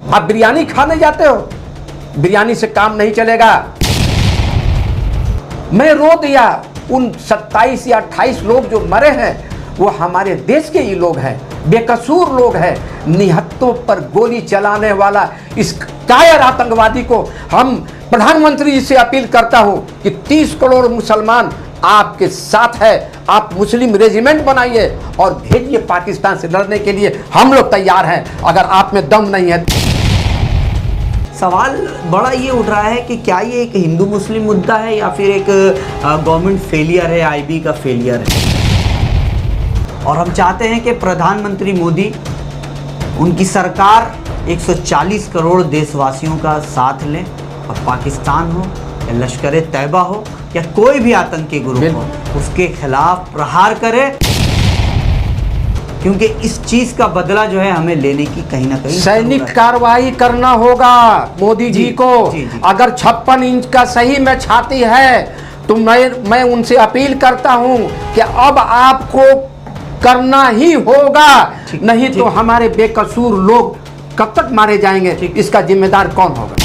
आप बिरयानी खाने जाते हो, बिरयानी से काम नहीं चलेगा। मैं रो दिया, उन 27 या 28 लोग जो मरे हैं वो हमारे देश के ही लोग हैं, बेकसूर लोग हैं। निहत्तों पर गोली चलाने वाला इस कायर आतंकवादी को हम प्रधानमंत्री जी से अपील करता हूं कि 30 करोड़ मुसलमान आपके साथ है, आप मुस्लिम रेजिमेंट बनाइए और भेजिए पाकिस्तान से लड़ने के लिए। हम लोग तैयार हैं अगर आप में दम नहीं है। सवाल बड़ा ये उठ रहा है कि क्या ये एक हिंदू मुस्लिम मुद्दा है या फिर एक गवर्नमेंट फेलियर है, आईबी का फेलियर है। और हम चाहते हैं कि प्रधानमंत्री मोदी, उनकी सरकार 140 करोड़ देशवासियों का साथ लें और पाकिस्तान हो या लश्कर तैयबा हो या कोई भी आतंकी ग्रुप हो, उसके खिलाफ प्रहार करे, क्योंकि इस चीज का बदला जो है हमें लेने की कहीं ना कहीं सैनिक कार्रवाई करना होगा मोदी जी को। अगर 56 इंच का सही में छाती है तो मैं उनसे अपील करता हूं कि अब आपको करना ही होगा, नहीं तो हमारे बेकसूर लोग कब तक मारे जाएंगे, इसका जिम्मेदार कौन होगा।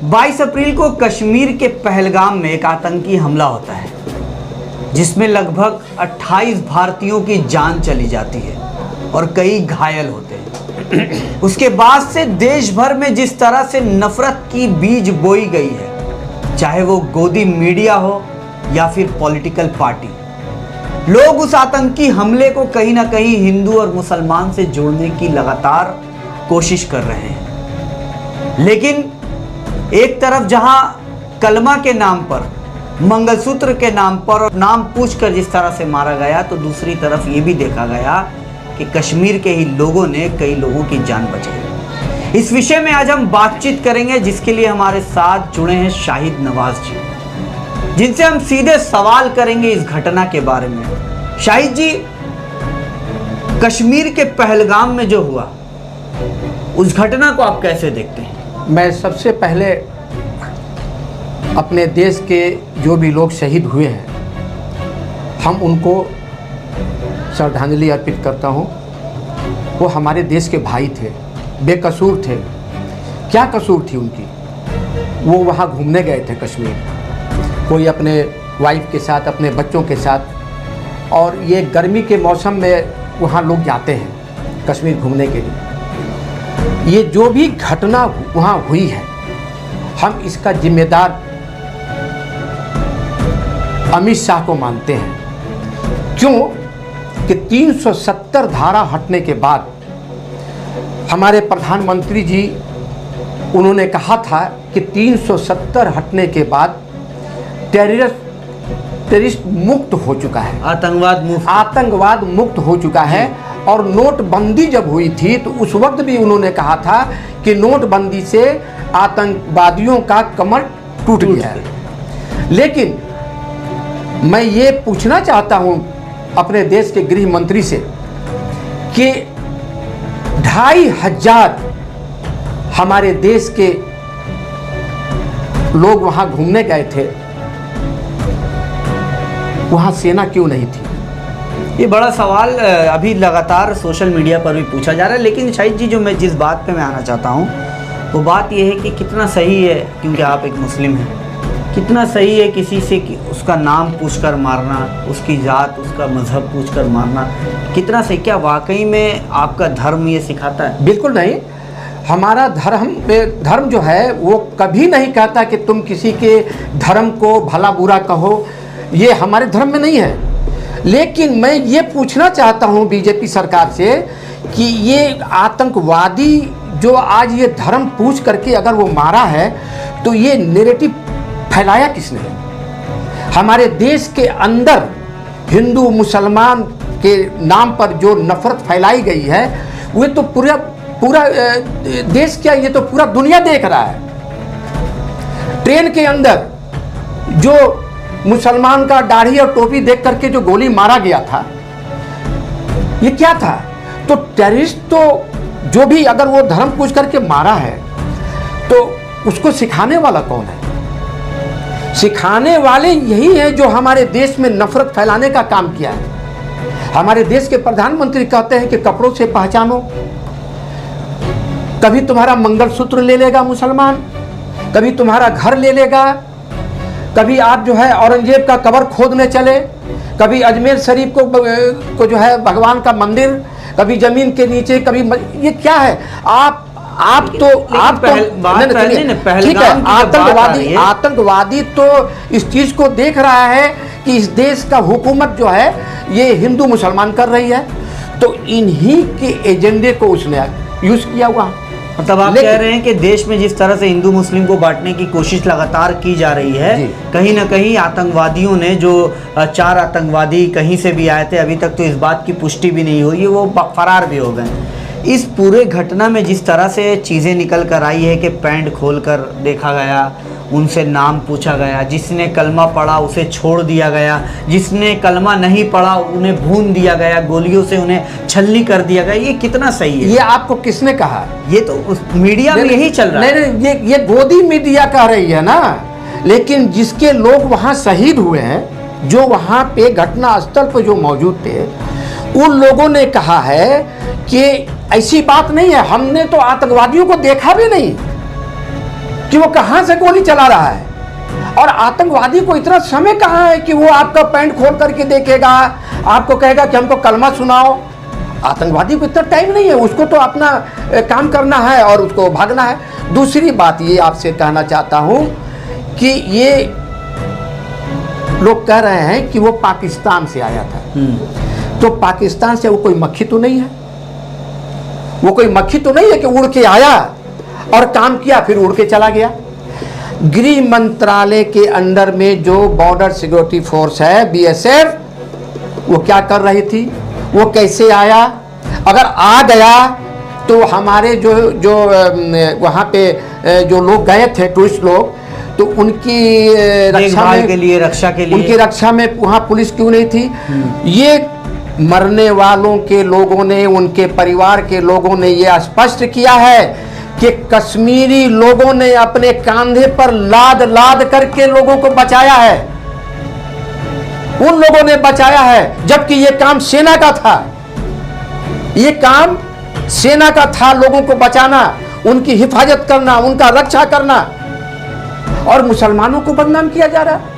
22 अप्रैल को कश्मीर के पहलगाम में एक आतंकी हमला होता है जिसमें लगभग 28 भारतीयों की जान चली जाती है और कई घायल होते हैं। उसके बाद से देश भर में जिस तरह से नफरत की बीज बोई गई है, चाहे वो गोदी मीडिया हो या फिर पॉलिटिकल पार्टी, लोग उस आतंकी हमले को कहीं ना कहीं हिंदू और मुसलमान से जोड़ने की लगातार कोशिश कर रहे हैं। लेकिन एक तरफ जहां कलमा के नाम पर, मंगलसूत्र के नाम पर और नाम पूछकर जिस तरह से मारा गया, तो दूसरी तरफ ये भी देखा गया कि कश्मीर के ही लोगों ने कई लोगों की जान बचाई। इस विषय में आज हम बातचीत करेंगे, जिसके लिए हमारे साथ जुड़े हैं शाहिद नवाज जी, जिनसे हम सीधे सवाल करेंगे इस घटना के बारे में। शाहिद जी, कश्मीर के पहलगाम में जो हुआ, उस घटना को आप कैसे देखते हैं? मैं सबसे पहले अपने देश के जो भी लोग शहीद हुए हैं, हम उनको श्रद्धांजलि अर्पित करता हूं। वो हमारे देश के भाई थे, बेकसूर थे। क्या कसूर थी उनकी? वो वहाँ घूमने गए थे कश्मीर, कोई अपने वाइफ के साथ, अपने बच्चों के साथ, और ये गर्मी के मौसम में वहाँ लोग जाते हैं कश्मीर घूमने के लिए। ये जो भी घटना वहाँ हुई है, हम इसका जिम्मेदार अमित शाह को मानते हैं। क्यों कि 370 धारा हटने के बाद हमारे प्रधानमंत्री जी, उन्होंने कहा था कि 370 हटने के बाद टेररिस्ट मुक्त हो चुका है, आतंकवाद मुक्त हो चुका है। और नोटबंदी जब हुई थी तो उस वक्त भी उन्होंने कहा था कि नोटबंदी से आतंकवादियों का कमर टूट गया है। लेकिन मैं ये पूछना चाहता हूं अपने देश के गृह मंत्री से कि 2500 हमारे देश के लोग वहां घूमने गए थे, वहां सेना क्यों नहीं थी? ये बड़ा सवाल अभी लगातार सोशल मीडिया पर भी पूछा जा रहा है। लेकिन शाहिद जी, जो मैं जिस बात पे मैं आना चाहता हूँ वो बात ये है कि कितना सही है, क्योंकि आप एक मुस्लिम हैं, कितना सही है किसी से कि उसका नाम पूछकर मारना, उसकी जात, उसका मजहब पूछकर मारना, कितना सही? क्या वाकई में आपका धर्म ये सिखाता है? बिल्कुल नहीं। हमारा धर्म जो है वो कभी नहीं कहता कि तुम किसी के धर्म को भला बुरा कहो, ये हमारे धर्म में नहीं है। लेकिन मैं ये पूछना चाहता हूँ बीजेपी सरकार से कि ये आतंकवादी जो आज ये धर्म पूछ करके अगर वो मारा है, तो ये नैरेटिव फैलाया किसने? हमारे देश के अंदर हिंदू मुसलमान के नाम पर जो नफरत फैलाई गई है, वो तो पूरा देश क्या, ये तो पूरा दुनिया देख रहा है। ट्रेन के अंदर जो मुसलमान का दाढ़ी और टोपी देख करके जो गोली मारा गया था, ये क्या था? तो टेररिस्ट तो जो भी अगर वो धर्म पूछ करके मारा है, तो उसको सिखाने वाला कौन है? सिखाने वाले यही हैं जो हमारे देश में नफरत फैलाने का काम किया है। हमारे देश के प्रधानमंत्री कहते हैं कि कपड़ों से पहचानो, कभी तुम्हारा मंगलसूत्र ले लेगा मुसलमान, कभी तुम्हारा घर ले लेगा, कभी आप जो है औरंगजेब का कब्र खोदने चले, कभी अजमेर शरीफ को जो है भगवान का मंदिर, कभी जमीन के नीचे, कभी ये क्या है? आप तो ठीक है, आतंकवादी तो इस चीज को देख रहा है कि इस देश का हुकूमत जो है ये हिंदू मुसलमान कर रही है, तो इन्हीं के एजेंडे को उसने यूज किया हुआ। मतलब आप कह रहे हैं कि देश में जिस तरह से हिंदू मुस्लिम को बांटने की कोशिश लगातार की जा रही है, कहीं ना कहीं आतंकवादियों ने, जो 4 आतंकवादी कहीं से भी आए थे, अभी तक तो इस बात की पुष्टि भी नहीं हुई है, वो फरार भी हो गए। इस पूरे घटना में जिस तरह से चीज़ें निकल कर आई है कि पैंट खोलकर देखा गया, उनसे नाम पूछा गया, जिसने कलमा पढ़ा उसे छोड़ दिया गया, जिसने कलमा नहीं पढ़ा उन्हें भून दिया गया, गोलियों से उन्हें छलनी कर दिया गया, ये कितना सही है? ये आपको किसने कहा? ये तो मीडिया में यही चल रहा है। नहीं, ये गोदी मीडिया कह रही है ना, लेकिन जिसके लोग वहाँ शहीद हुए हैं, जो वहाँ पे घटना स्थल पर जो मौजूद थे, उन लोगों ने कहा है कि ऐसी बात नहीं है, हमने तो आतंकवादियों को देखा भी नहीं कि वो कहां से गोली चला रहा है, और आतंकवादी को इतना समय कहां है कि वो आपका पैंट खोल करके देखेगा, आपको कहेगा कि हमको कलमा सुनाओ। आतंकवादी को इतना टाइम नहीं है, उसको तो अपना काम करना है और उसको भागना है। दूसरी बात ये आपसे कहना चाहता हूं कि ये लोग कह रहे हैं कि वो पाकिस्तान से आया था, तो पाकिस्तान से वो कोई मक्खी तो नहीं है, वो कोई मक्खी तो नहीं है कि उड़ के आया और काम किया फिर उड़ के चला गया। गृह मंत्रालय के अंडर में जो बॉर्डर सिक्योरिटी फोर्स है, BSF, वो क्या कर रही थी, वो कैसे आया? अगर आ गया तो हमारे जो वहाँ पे जो लोग गए थे, टूरिस्ट लोग, तो उनकी रक्षा के लिए, उनकी रक्षा में वहाँ पुलिस क्यों नहीं थी? ये मरने वालों के लोगों ने, उनके परिवार के लोगों ने ये स्पष्ट किया है कि कश्मीरी लोगों ने अपने कांधे पर लाद लाद करके लोगों को बचाया है, उन लोगों ने बचाया है, जबकि ये काम सेना का था, ये काम सेना का था, लोगों को बचाना, उनकी हिफाजत करना, उनका रक्षा करना, और मुसलमानों को बदनाम किया जा रहा है।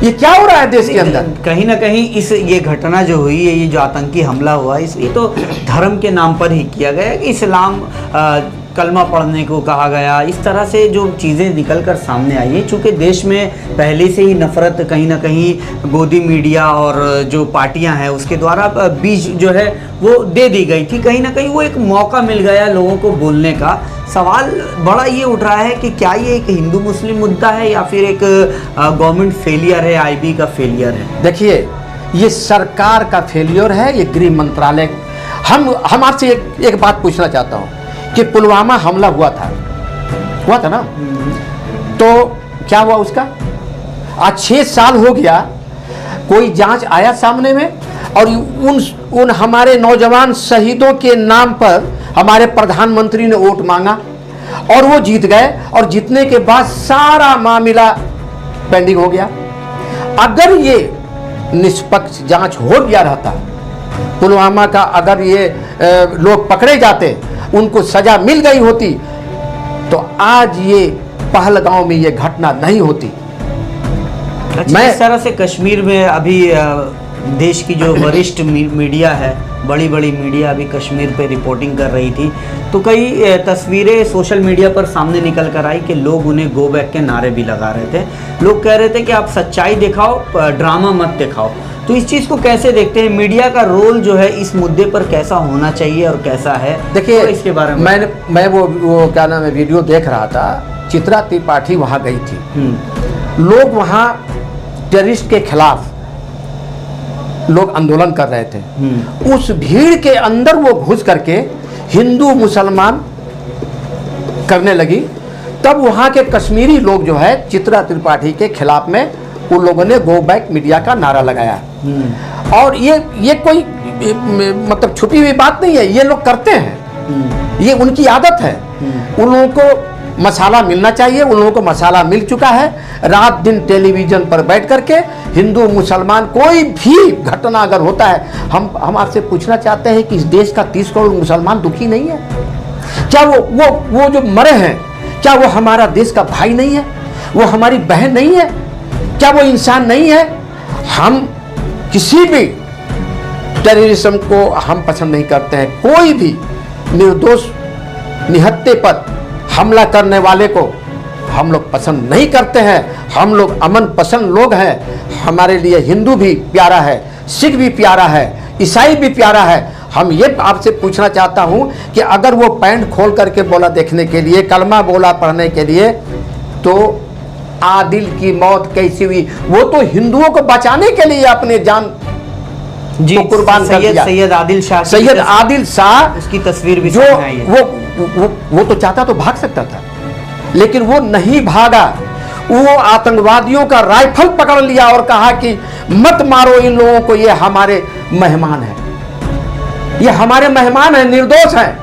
ये क्या हो रहा है देश के अंदर? कहीं ना कहीं ये घटना जो हुई है, ये जो आतंकी हमला हुआ, ये तो धर्म के नाम पर ही किया गया कि इस्लाम कलमा पढ़ने को कहा गया। इस तरह से जो चीज़ें निकल कर सामने आई है, चूँकि देश में पहले से ही नफ़रत कहीं ना कहीं गोदी मीडिया और जो पार्टियां हैं उसके द्वारा बीज जो है वो दे दी गई थी, कहीं ना कहीं वो एक मौका मिल गया लोगों को बोलने का। सवाल बड़ा ये उठ रहा है कि क्या ये एक हिंदू मुस्लिम मुद्दा है या फिर एक गवर्नमेंट फेलियर है, IB का फेलियर है? देखिए, ये सरकार का फेलियर है, ये गृह मंत्रालय। हम आपसे एक बात पूछना चाहता हूँ कि पुलवामा हमला हुआ था ना, तो क्या हुआ उसका? आज 6 साल हो गया, कोई जांच आया सामने में? और उन हमारे नौजवान शहीदों के नाम पर हमारे प्रधानमंत्री ने वोट मांगा और वो जीत गए, और जीतने के बाद सारा मामला पेंडिंग हो गया। अगर ये निष्पक्ष जांच हो गया रहता, पुलवामा का अगर ये लोग पकड़े जाते, उनको सजा मिल गई होती, तो आज ये पहलगांव में ये घटना नहीं होती। मैं इस तरह से कश्मीर में अभी देश की जो वरिष्ठ मीडिया है, बड़ी बड़ी मीडिया अभी कश्मीर पे रिपोर्टिंग कर रही थी, तो कई तस्वीरें सोशल मीडिया पर सामने निकल कर आई कि लोग उन्हें गो बैक के नारे भी लगा रहे थे। लोग कह रहे थे कि आप सच्चाई दिखाओ, ड्रामा मत दिखाओ। तो इस चीज़ को कैसे देखते हैं? मीडिया का रोल जो है इस मुद्दे पर कैसा होना चाहिए और कैसा है? देखिए, तो इसके बारे में मैं वो क्या नाम है, वीडियो देख रहा था। चित्रा त्रिपाठी वहाँ गई थी, लोग वहाँ टेररिस्ट के खिलाफ लोग आंदोलन कर रहे थे। उस भीड़ के अंदर वो घुस करके हिंदू मुसलमान करने लगी। तब वहाँ के कश्मीरी लोग जो है चित्रा त्रिपाठी के खिलाफ में उन लोगों ने गो बैक मीडिया का नारा लगाया। और ये कोई मतलब छुपी हुई बात नहीं है, ये लोग करते हैं, ये उनकी आदत है। उन लोगों को मसाला मिलना चाहिए, उन लोगों को मसाला मिल चुका है। रात दिन टेलीविजन पर बैठ करके हिंदू मुसलमान कोई भी घटना अगर होता है, हम आपसे पूछना चाहते हैं कि इस देश का 30 करोड़ मुसलमान दुखी नहीं है क्या वो जो मरे हैं, क्या वो हमारा देश का भाई नहीं है? वो हमारी बहन नहीं है? क्या वो इंसान नहीं है? हम किसी भी टेररिज्म को हम पसंद नहीं करते हैं। कोई भी निर्दोष निहत्थे पर हमला करने वाले को हम लोग पसंद नहीं करते हैं। हम लोग अमन पसंद लोग हैं। हमारे लिए हिंदू भी प्यारा है, सिख भी प्यारा है, ईसाई भी प्यारा है। हम ये आपसे पूछना चाहता हूँ कि अगर वो पैंट खोल करके बोला देखने के लिए, कलमा बोला पढ़ने के लिए, तो आदिल की मौत कैसी हुई? वो तो हिंदुओं को बचाने के लिए अपने जान जी को कुर्बान कर दिया। सैयद आदिल शाह, सैयद आदिल शाह, उसकी तस्वीर भी जो सामने आई है। वो तो चाहता तो भाग सकता था, लेकिन वो नहीं भागा। वो आतंकवादियों का राइफल पकड़ लिया और कहा कि मत मारो इन लोगों को, ये हमारे मेहमान हैं, ये हमारे मेहमान हैं, निर्दोष हैं।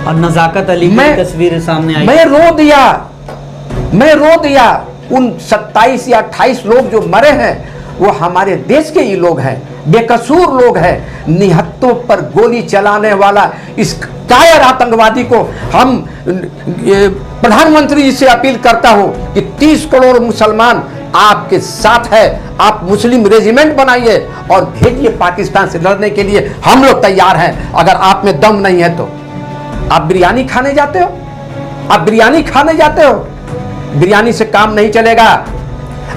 और नजाकत अली की तस्वीर सामने आई। मैं रो दिया। उन 27 या 28 लोग जो मरे हैं वो हमारे देश के ही लोग हैं, बेकसूर लोग हैं। निहत्तों पर गोली चलाने वाला इस कायर आतंकवादी को हम प्रधानमंत्री जी से अपील करता हूं कि 30 करोड़ मुसलमान आपके साथ है। आप मुस्लिम रेजिमेंट बनाइए और भेजिए पाकिस्तान से लड़ने के लिए। हम लोग तैयार हैं। अगर आप में दम नहीं है तो आप बिरयानी खाने जाते हो? आप बिरयानी खाने जाते हो? बिरयानी से काम नहीं चलेगा।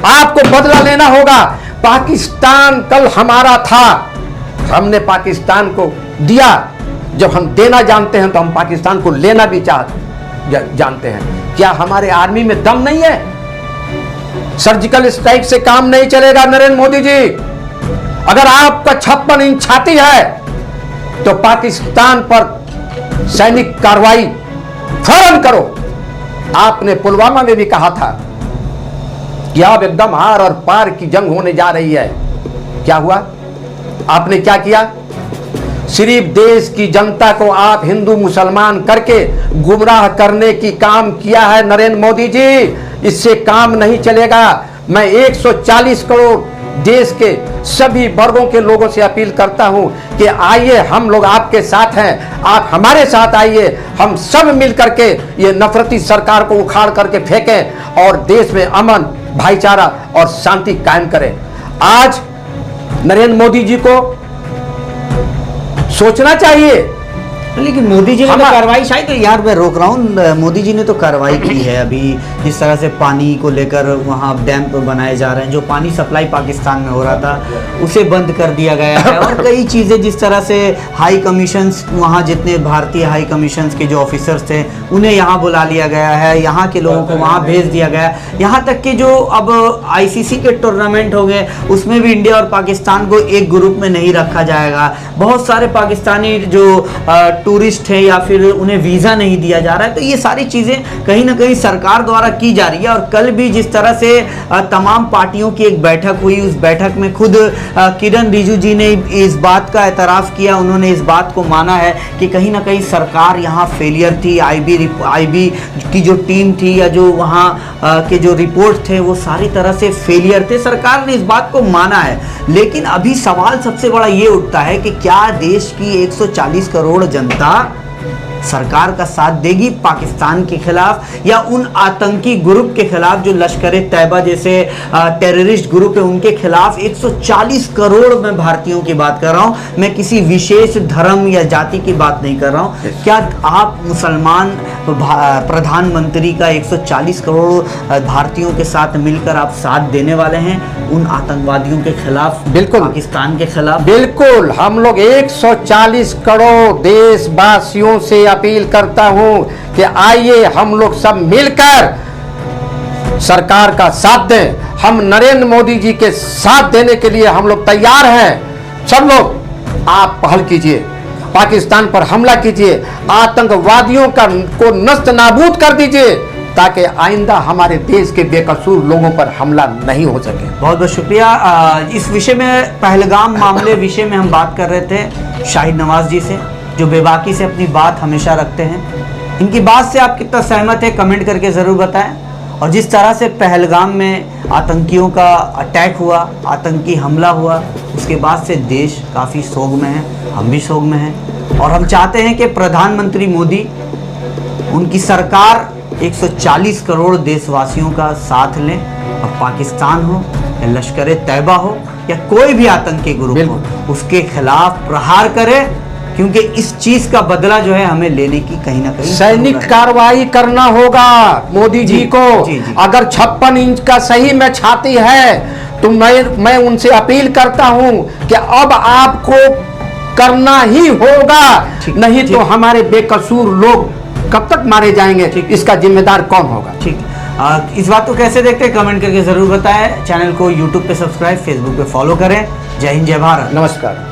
आपको बदला लेना होगा। पाकिस्तान कल हमारा था, हमने पाकिस्तान को दिया। जब हम देना जानते हैं तो हम पाकिस्तान को लेना भी जानते हैं। क्या हमारे आर्मी में दम नहीं है? सर्जिकल स्ट्राइक से काम नहीं चलेगा नरेंद्र मोदी जी। अगर आपका 56 इंच छाती है तो पाकिस्तान पर सैनिक कार्रवाई फौरन करो। आपने पुलवामा में भी कहा था कि अब एकदम आर और पार की जंग होने जा रही है। क्या हुआ? आपने क्या किया? सिर्फ देश की जनता को आप हिंदू मुसलमान करके गुमराह करने की काम किया है नरेंद्र मोदी जी। इससे काम नहीं चलेगा। मैं 140 करोड़ देश के सभी वर्गों के लोगों से अपील करता हूं कि आइए, हम लोग आपके साथ हैं, आप हमारे साथ आइए। हम सब मिल करके ये नफरती सरकार को उखाड़ करके फेंकें और देश में अमन, भाईचारा और शांति कायम करें। आज नरेंद्र मोदी जी को सोचना चाहिए। लेकिन मोदी जी ने तो कार्रवाई, शायद यार मैं रोक रहा हूँ, मोदी जी ने तो कार्रवाई की है। अभी जिस तरह से पानी को लेकर वहाँ डैम बनाए जा रहे हैं, जो पानी सप्लाई पाकिस्तान में हो रहा था उसे बंद कर दिया गया है। और कई चीज़ें जिस तरह से हाई कमीशंस, वहाँ जितने भारतीय हाई कमीशंस के जो ऑफिसर्स थे उन्हें यहाँ बुला लिया गया है, यहाँ के लोगों को वहाँ भेज दिया गया। यहाँ तक कि जो अब ICC के टूर्नामेंट हो गए उसमें भी इंडिया और पाकिस्तान को एक ग्रुप में नहीं रखा जाएगा। बहुत सारे पाकिस्तानी जो टूरिस्ट है या फिर उन्हें वीज़ा नहीं दिया जा रहा है। तो ये सारी चीज़ें कहीं ना कहीं सरकार द्वारा की जा रही है। और कल भी जिस तरह से तमाम पार्टियों की एक बैठक हुई, उस बैठक में खुद किरण रिजिजू जी ने इस बात का एतराफ़ किया। उन्होंने इस बात को माना है कि कहीं ना कहीं सरकार यहाँ फेलियर थी। IB की जो टीम थी या जो वहाँ के जो रिपोर्ट थे वो सारी तरह से फेलियर थे। सरकार ने इस बात को माना है। लेकिन अभी सवाल सबसे बड़ा ये उठता है कि क्या देश की 140 करोड़ जनता सरकार का साथ देगी पाकिस्तान के खिलाफ, या उन आतंकी ग्रुप के खिलाफ जो लश्कर तैयबा जैसे टेररिस्ट ग्रुप है उनके खिलाफ? 140 करोड़ मैं भारतीयों की बात कर रहा हूं, मैं किसी विशेष धर्म या जाति की बात नहीं कर रहा हूं। क्या आप मुसलमान प्रधानमंत्री का 140 करोड़ भारतीयों के साथ मिलकर आप साथ देने वाले हैं उन आतंकवादियों के खिलाफ? बिल्कुल, पाकिस्तान के खिलाफ बिल्कुल। हम लोग 140 करोड़ देशवासियों से अपील करता हूं कि आइए हम लोग सब मिलकर सरकार का साथ दें। हम नरेंद्र मोदी जी के साथ देने के लिए हम लोग तैयार हैं। सब लोग आप पहल कीजिए, पाकिस्तान पर हमला कीजिए, आतंकवादियों को नष्ट नाबूद कर दीजिए ताकि आइंदा हमारे देश के बेकसूर लोगों पर हमला नहीं हो सके। बहुत बहुत शुक्रिया। इस विषय में, पहलगाम मामले विषय में हम बात कर रहे थे शाहिद नवाज जी से, जो बेबाकी से अपनी बात हमेशा रखते हैं। इनकी बात से आप कितना सहमत है कमेंट करके ज़रूर बताएं। और जिस तरह से पहलगाम में आतंकियों का अटैक हुआ, आतंकी हमला हुआ, उसके बाद से देश काफ़ी सोग में है, हम भी सोग में हैं। और हम चाहते हैं कि प्रधानमंत्री मोदी, उनकी सरकार 140 करोड़ देशवासियों का साथ लें और पाकिस्तान हो या लश्कर तैयबा हो या कोई भी आतंकी ग्रुप हो, उसके खिलाफ प्रहार करे, क्योंकि इस चीज का बदला जो है हमें लेने की कहीं ना कहीं सैनिक कार्रवाई करना होगा मोदी जी को। अगर 56 इंच का सही में छाती है तो मैं उनसे अपील करता हूं कि अब आपको करना ही होगा, नहीं तो हमारे बेकसूर लोग कब तक मारे जाएंगे, इसका जिम्मेदार कौन होगा। ठीक, इस बात को कैसे देखते हैं कमेंट करके जरूर बताएं। चैनल को यूट्यूब पे सब्सक्राइब, फेसबुक पे फॉलो करें। जय हिंद, जय भारत, नमस्कार।